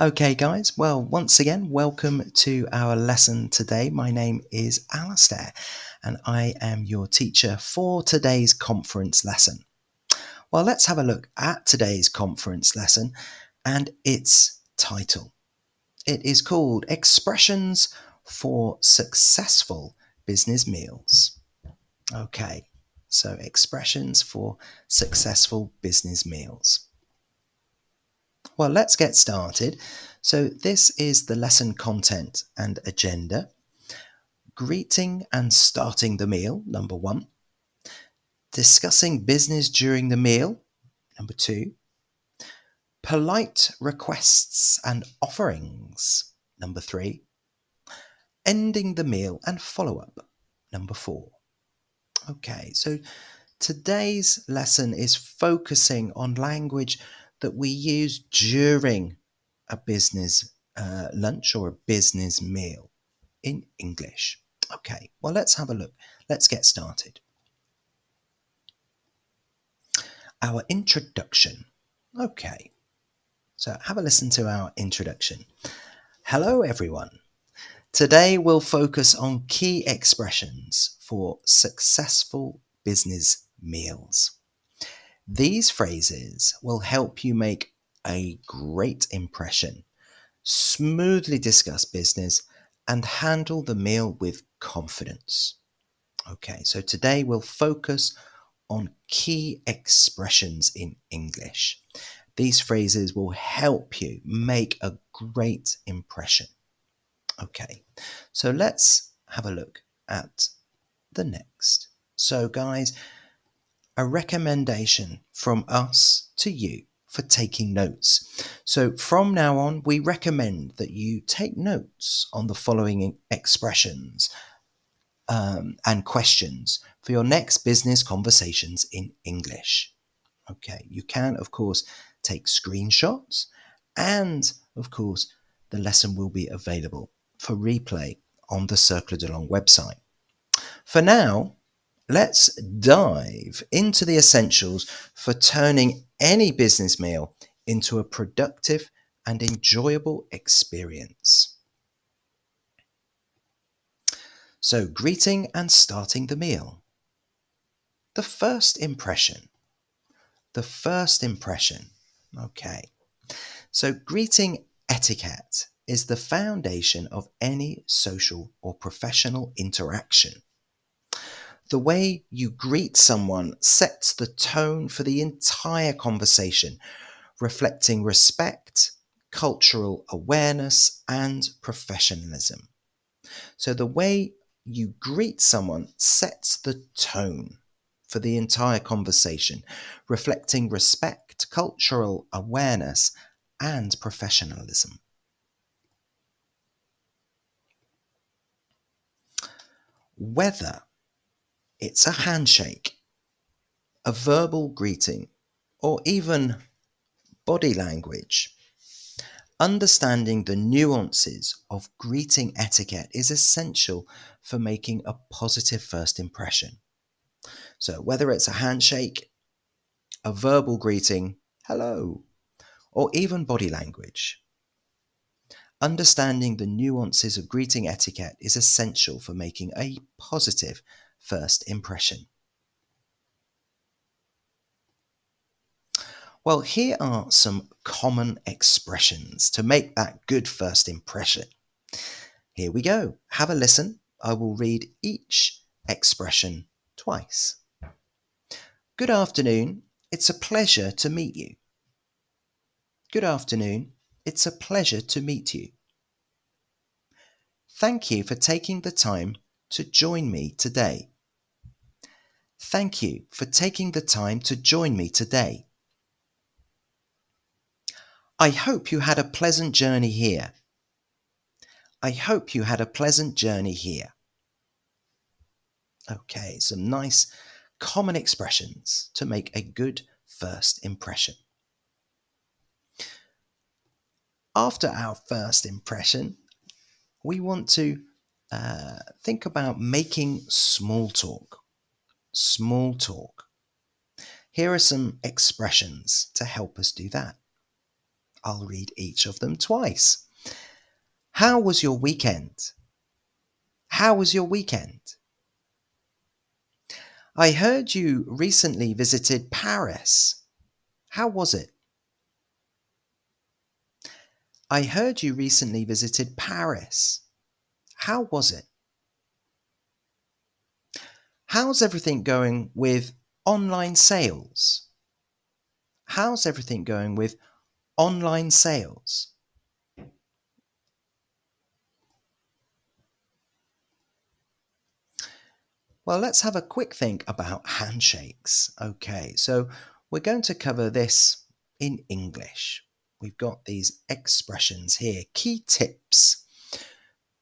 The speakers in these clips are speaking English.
Okay, guys, well, once again, welcome to our lesson today. My name is Alistair, and I am your teacher for today's conference lesson. Well, let's have a look at today's conference lesson and its title. It is called Expressions for Successful Business Meals. Okay, so expressions for successful business meals. Well, let's get started. So this is the lesson content and agenda. Greeting and starting the meal, number 1. Discussing business during the meal, number 2. Polite requests and offerings, number 3. Ending the meal and follow-up, number 4. Okay, so today's lesson is focusing on language that we use during a business lunch or a business meal in English. Okay, well, let's have a look. Let's get started. Our introduction. Okay, so have a listen to our introduction. Hello, everyone. Today we'll focus on key expressions for successful business meals. These phrases will help you make a great impression, smoothly discuss business, and handle the meal with confidence. Okay, so today we'll focus on key expressions in English. These phrases will help you make a great impression. Okay, so let's have a look at the next. So guys, a recommendation from us to you for taking notes. So from now on, we recommend that you take notes on the following expressions and questions for your next business conversations in English. Okay, you can, of course, take screenshots, and, of course, the lesson will be available for replay on the Cercle de Langues website. For now, let's dive into the essentials for turning any business meal into a productive and enjoyable experience. So, greeting and starting the meal. The first impression. Okay. So, greeting etiquette is the foundation of any social or professional interaction. The way you greet someone sets the tone for the entire conversation, reflecting respect, cultural awareness, and professionalism. So the way you greet someone sets the tone for the entire conversation, reflecting respect, cultural awareness, and professionalism. Whether it's a handshake, a verbal greeting, or even body language, understanding the nuances of greeting etiquette is essential for making a positive first impression. So whether it's a handshake, a verbal greeting, hello, or even body language, understanding the nuances of greeting etiquette is essential for making a positive first impression. Well, here are some common expressions to make that good first impression. Here we go. Have a listen. I will read each expression twice. Good afternoon. It's a pleasure to meet you. Good afternoon. It's a pleasure to meet you. Thank you for taking the time to join me today. Thank you for taking the time to join me today. I hope you had a pleasant journey here. I hope you had a pleasant journey here. Okay, some nice common expressions to make a good first impression. After our first impression, we want to think about making small talk. Small talk. Here are some expressions to help us do that. I'll read each of them twice. How was your weekend? How was your weekend? I heard you recently visited Paris. How was it? I heard you recently visited Paris. How was it? How's everything going with online sales? How's everything going with online sales? Well, let's have a quick think about handshakes. Okay, so we're going to cover this in English. We've got these expressions here. Key tips.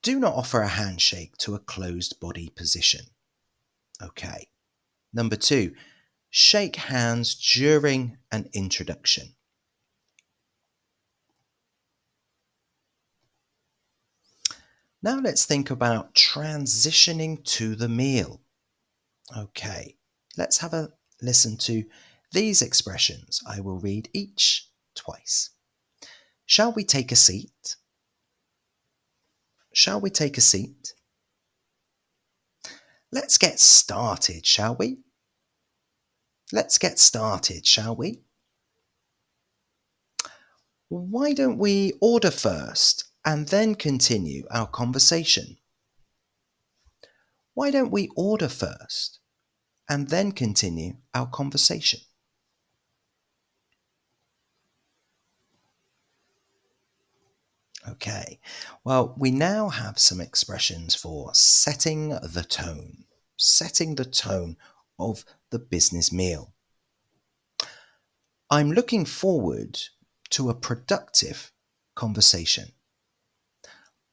Do not offer a handshake to a closed body position. Okay. Number 2, shake hands during an introduction. Now let's think about transitioning to the meal. Okay, let's have a listen to these expressions. I will read each twice. Shall we take a seat? Shall we take a seat? Let's get started, shall we? Let's get started, shall we? Why don't we order first and then continue our conversation? Why don't we order first and then continue our conversation? Okay, well, we now have some expressions for setting the tone of the business meal. I'm looking forward to a productive conversation.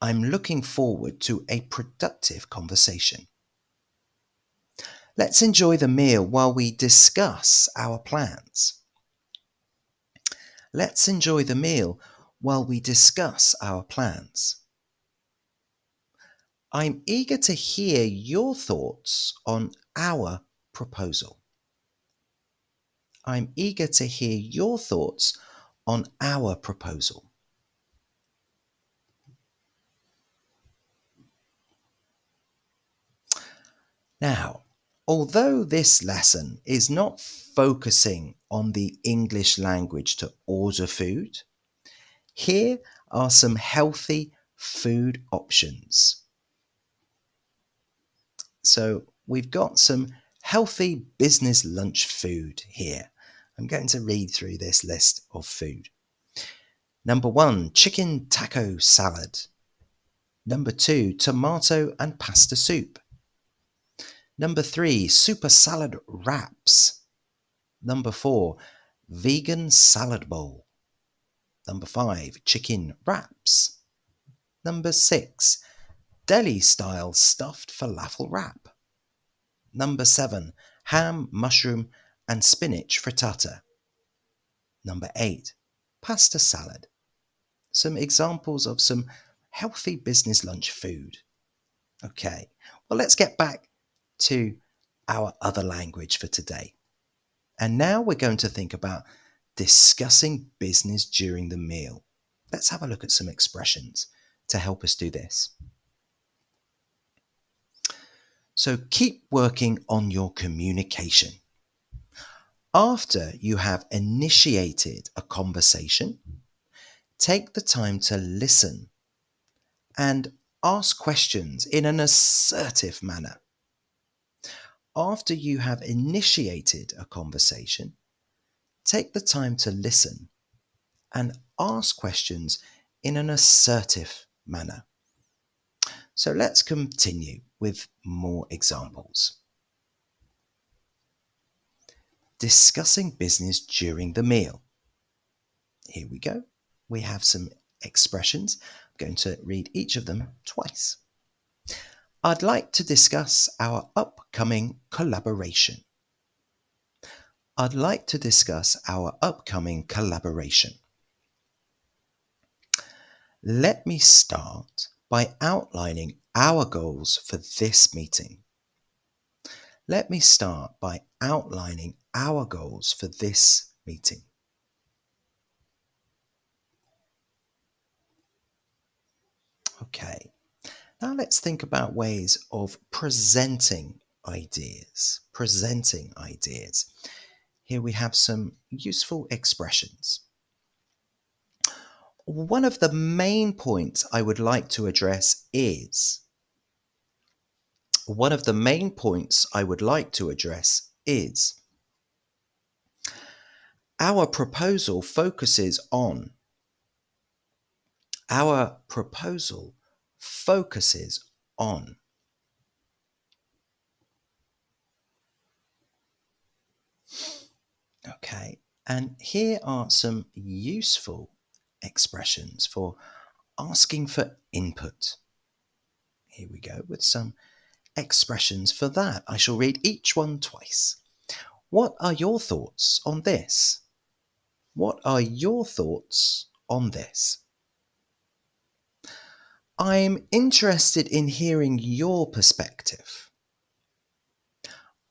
I'm looking forward to a productive conversation. Let's enjoy the meal while we discuss our plans. Let's enjoy the meal while we discuss our plans. I'm eager to hear your thoughts on our proposal. I'm eager to hear your thoughts on our proposal. Now, although this lesson is not focusing on the English language to order food, here are some healthy food options. So we've got some healthy business lunch food here. I'm going to read through this list of food. Number 1, chicken taco salad. Number 2, tomato and pasta soup. Number 3, super salad wraps. Number 4, vegan salad bowl. Number 5, chicken wraps. Number 6, deli-style stuffed falafel wrap. Number 7, ham, mushroom and spinach frittata. Number 8, pasta salad. Some examples of some healthy business lunch food. Okay, well, let's get back to our other language for today. And now we're going to think about discussing business during the meal. Let's have a look at some expressions to help us do this. So keep working on your communication. After you have initiated a conversation, take the time to listen and ask questions in an assertive manner. After you have initiated a conversation, take the time to listen and ask questions in an assertive manner. So let's continue with more examples. Discussing business during the meal. Here we go. We have some expressions. I'm going to read each of them twice. I'd like to discuss our upcoming collaboration. I'd like to discuss our upcoming collaboration. Let me start by outlining our goals for this meeting. Let me start by outlining our goals for this meeting. Okay, now let's think about ways of presenting ideas. Presenting ideas. Here we have some useful expressions. One of the main points I would like to address is. One of the main points I would like to address is. Our proposal focuses on. Our proposal focuses on. Okay, and here are some useful expressions for asking for input. Here we go with some expressions for that. I shall read each one twice. What are your thoughts on this? What are your thoughts on this? I'm interested in hearing your perspective.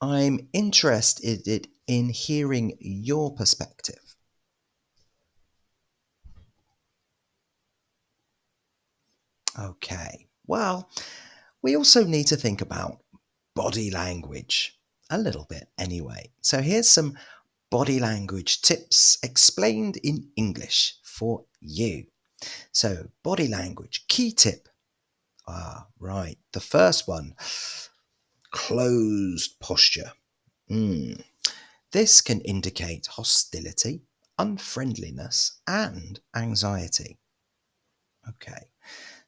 I'm interested in hearing your perspective. Okay, well, we also need to think about body language a little bit anyway. So here's some body language tips explained in English for you. So body language, key tip. Right. The first one, closed posture. This can indicate hostility, unfriendliness, and anxiety. Okay.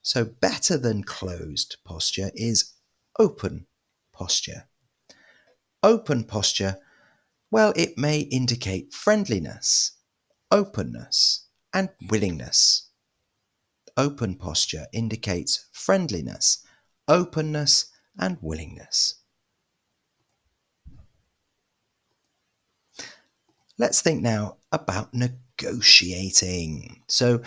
So better than closed posture is open posture. Open posture, well, it may indicate friendliness, openness, and willingness. Open posture indicates friendliness, openness, and willingness. Let's think now about negotiating. So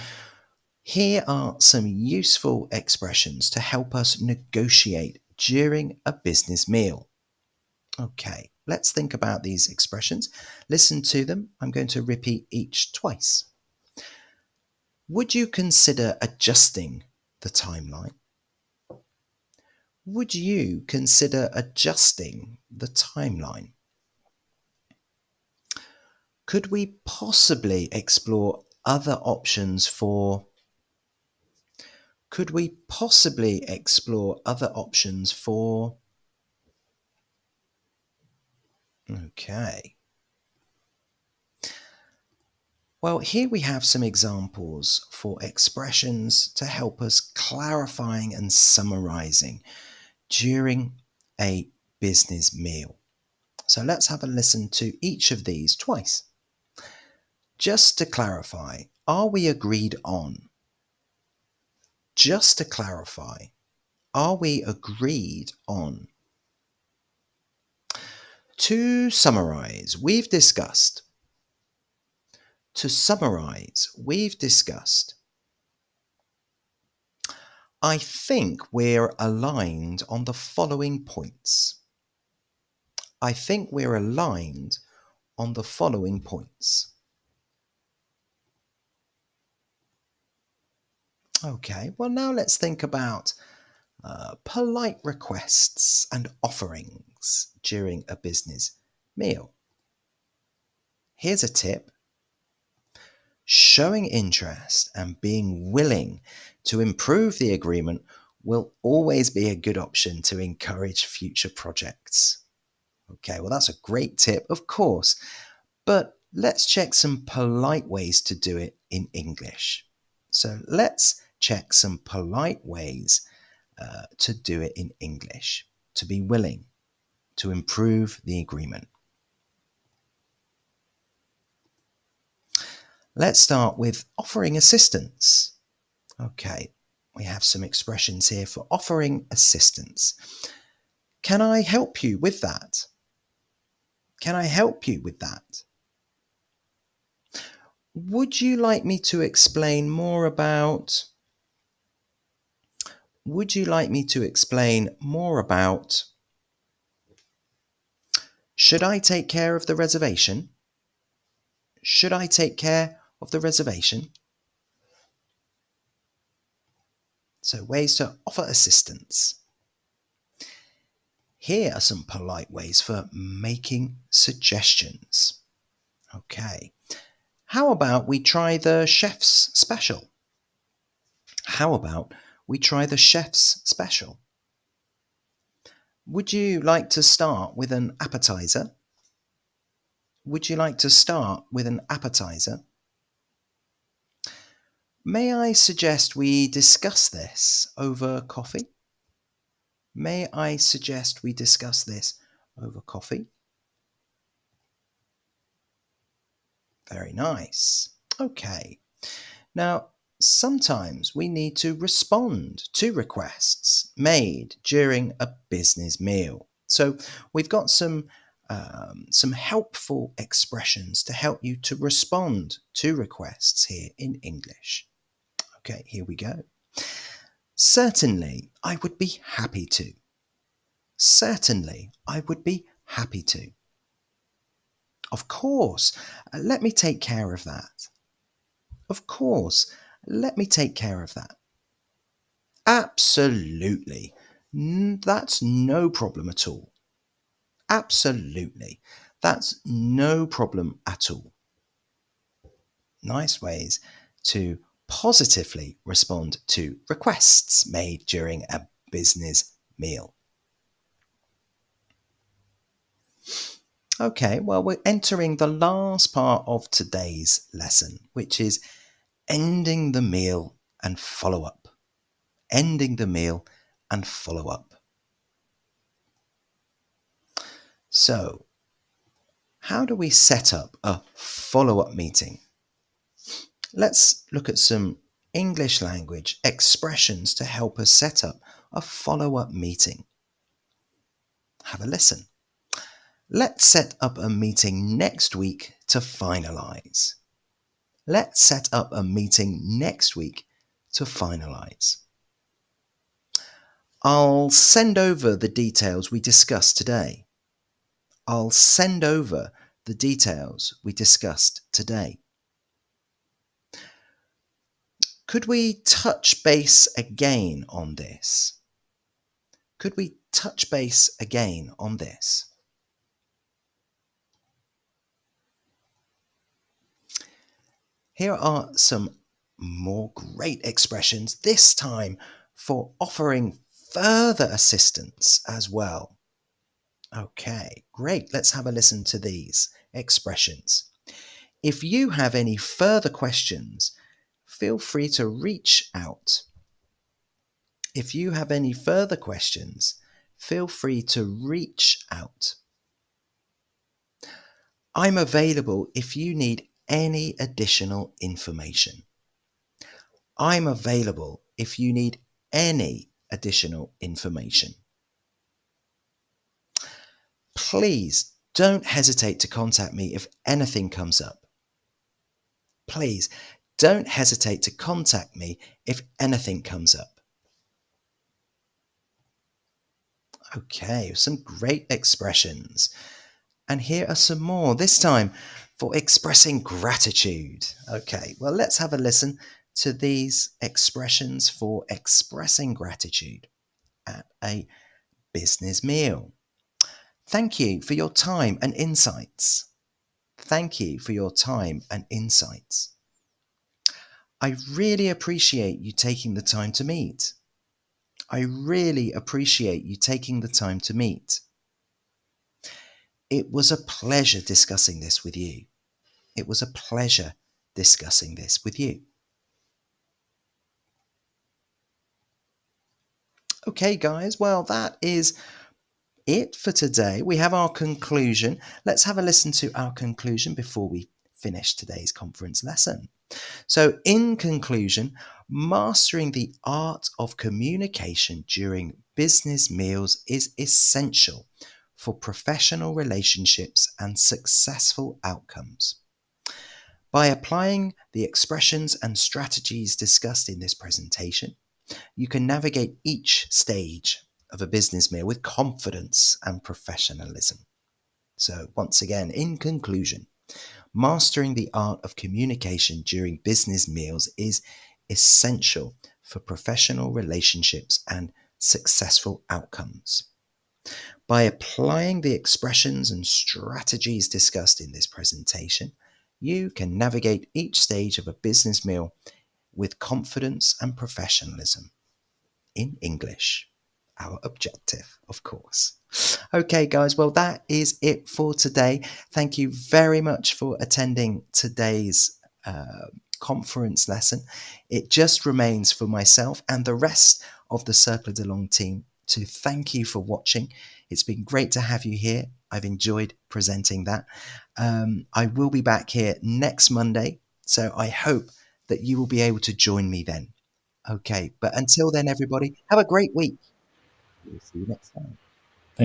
here are some useful expressions to help us negotiate during a business meal. Okay, let's think about these expressions. Listen to them. I'm going to repeat each twice. Would you consider adjusting the timeline? Would you consider adjusting the timeline? Could we possibly explore other options for? Could we possibly explore other options for? Okay. Well, here we have some examples for expressions to help us clarifying and summarizing during a business meal. So let's have a listen to each of these twice. Just to clarify, are we agreed on? Just to clarify, are we agreed on? To summarize, we've discussed. To summarize, we've discussed. I think we're aligned on the following points. I think we're aligned on the following points. Okay, well now let's think about polite requests and offerings during a business meal. Here's a tip. Showing interest and being willing to improve the agreement will always be a good option to encourage future projects. Okay, well that's a great tip, of course, but let's check some polite ways to do it in English. So let's check some polite ways to do it in English, to be willing to improve the agreement. Let's start with offering assistance. Okay, we have some expressions here for offering assistance. Can I help you with that? Can I help you with that? Would you like me to explain more about? Would you like me to explain more about? Should I take care of the reservation? Should I take care of the reservation? So ways to offer assistance. Here are some polite ways for making suggestions. Okay. How about we try the chef's special? How about we try the chef's special? Would you like to start with an appetizer? Would you like to start with an appetizer? May I suggest we discuss this over coffee? May I suggest we discuss this over coffee? Very nice. Okay. Now, sometimes we need to respond to requests made during a business meal. So we've got some helpful expressions to help you to respond to requests here in English. Okay, here we go. Certainly, I would be happy to. Certainly, I would be happy to. Of course, let me take care of that. Of course, let me take care of that. Absolutely. That's no problem at all. Absolutely. That's no problem at all. Nice ways to positively respond to requests made during a business meal. Okay, well, we're entering the last part of today's lesson, which is ending the meal and follow up. Ending the meal and follow up. So, how do we set up a follow-up meeting? Let's look at some English language expressions to help us set up a follow-up meeting. Have a listen. Let's set up a meeting next week to finalize. Let's set up a meeting next week to finalize. I'll send over the details we discussed today. I'll send over the details we discussed today. Could we touch base again on this? Could we touch base again on this? Here are some more great expressions, this time for offering further assistance as well. Okay, great. Let's have a listen to these expressions. If you have any further questions, feel free to reach out. If you have any further questions, feel free to reach out. I'm available if you need any additional information. I'm available if you need any additional information. Please don't hesitate to contact me if anything comes up. Please don't hesitate to contact me if anything comes up. Okay, some great expressions. And here are some more, this time for expressing gratitude. Okay, well, let's have a listen to these expressions for expressing gratitude at a business meal. Thank you for your time and insights. Thank you for your time and insights. I really appreciate you taking the time to meet. I really appreciate you taking the time to meet. It was a pleasure discussing this with you. It was a pleasure discussing this with you. Okay, guys, well, that is it for today. We have our conclusion. Let's have a listen to our conclusion before we finish today's conference lesson. So, in conclusion, mastering the art of communication during business meals is essential for professional relationships and successful outcomes. By applying the expressions and strategies discussed in this presentation, you can navigate each stage of a business meal with confidence and professionalism. So once again, in conclusion, mastering the art of communication during business meals is essential for professional relationships and successful outcomes. By applying the expressions and strategies discussed in this presentation, you can navigate each stage of a business meal with confidence and professionalism. In English, our objective, of course. Okay, guys, well, that is it for today. Thank you very much for attending today's conference lesson. It just remains for myself and the rest of the Cercle de Langues team to thank you for watching. It's been great to have you here. I've enjoyed presenting that. I will be back here next Monday, so I hope that you will be able to join me then. Okay, but until then, everybody, have a great week. We'll see you next time.